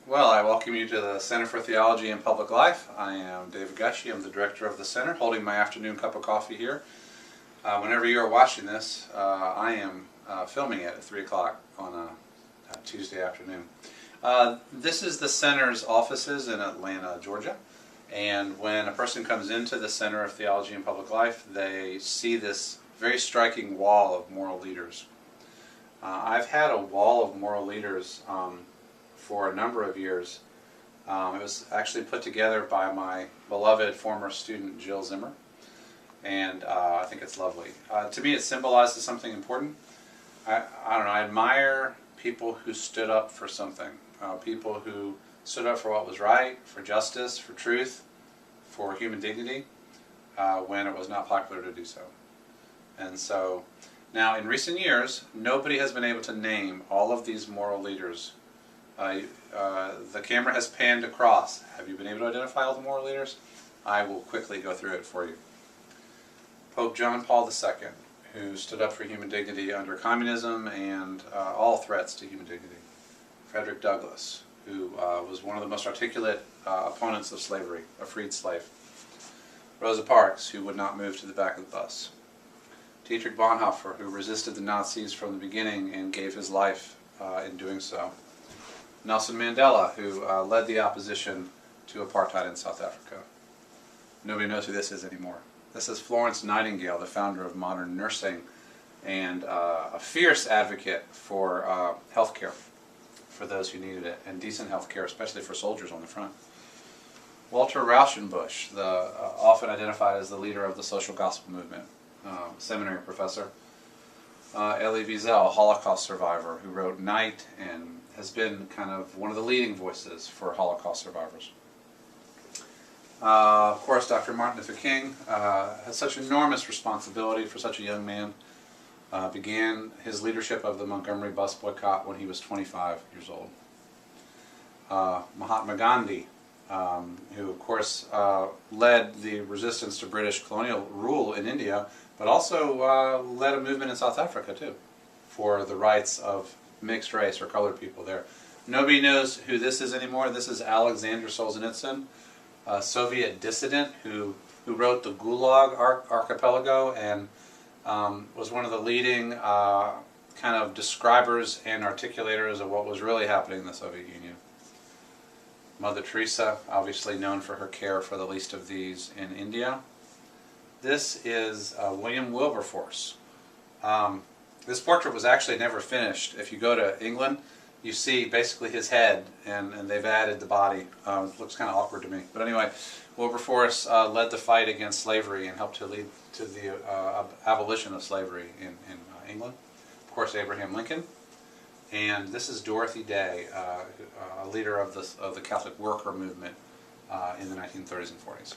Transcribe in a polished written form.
Well, I welcome you to the Center for Theology and Public Life. I am David Gushee. I'm the director of the center, holding my afternoon cup of coffee here. Whenever you are watching this, I am filming it at 3 o'clock on a Tuesday afternoon. This is the center's offices in Atlanta, Georgia. And when a person comes into the Center of Theology and Public Life, they see this very striking wall of moral leaders. I've had a wall of moral leaders for a number of years. It was actually put together by my beloved former student Jill Zimmer, and I think it's lovely. To me, it symbolizes something important. I don't know, I admire people who stood up for something, people who stood up for what was right, for justice, for truth, for human dignity, when it was not popular to do so. And so, now in recent years, nobody has been able to name all of these moral leaders. The camera has panned across. Have you been able to identify all the moral leaders? I will quickly go through it for you. Pope John Paul II, who stood up for human dignity under communism and all threats to human dignity. Frederick Douglass, who was one of the most articulate opponents of slavery, a freed slave. Rosa Parks, who would not move to the back of the bus. Dietrich Bonhoeffer, who resisted the Nazis from the beginning and gave his life in doing so. Nelson Mandela, who led the opposition to apartheid in South Africa. Nobody knows who this is anymore. This is Florence Nightingale, the founder of modern nursing and a fierce advocate for health care for those who needed it, and decent health care, especially for soldiers on the front. Walter Rauschenbusch, often identified as the leader of the social gospel movement, seminary professor. Elie Wiesel, Holocaust survivor, who wrote Night and has been kind of one of the leading voices for Holocaust survivors. Of course, Dr. Martin Luther King had such enormous responsibility for such a young man. Began his leadership of the Montgomery bus boycott when he was 25 years old. Mahatma Gandhi, who of course led the resistance to British colonial rule in India, but also led a movement in South Africa too, for the rights of mixed race or colored people there. Nobody knows who this is anymore. This is Alexander Solzhenitsyn, a Soviet dissident who wrote the Gulag Archipelago and was one of the leading kind of describers and articulators of what was really happening in the Soviet Union. Mother Teresa, obviously known for her care for the least of these in India. This is William Wilberforce. This portrait was actually never finished. If you go to England, you see basically his head, and they've added the body. It looks kind of awkward to me. But anyway, Wilberforce led the fight against slavery and helped to lead to the abolition of slavery in England. Of course, Abraham Lincoln. And this is Dorothy Day, a leader of the Catholic worker movement in the 1930s and 40s.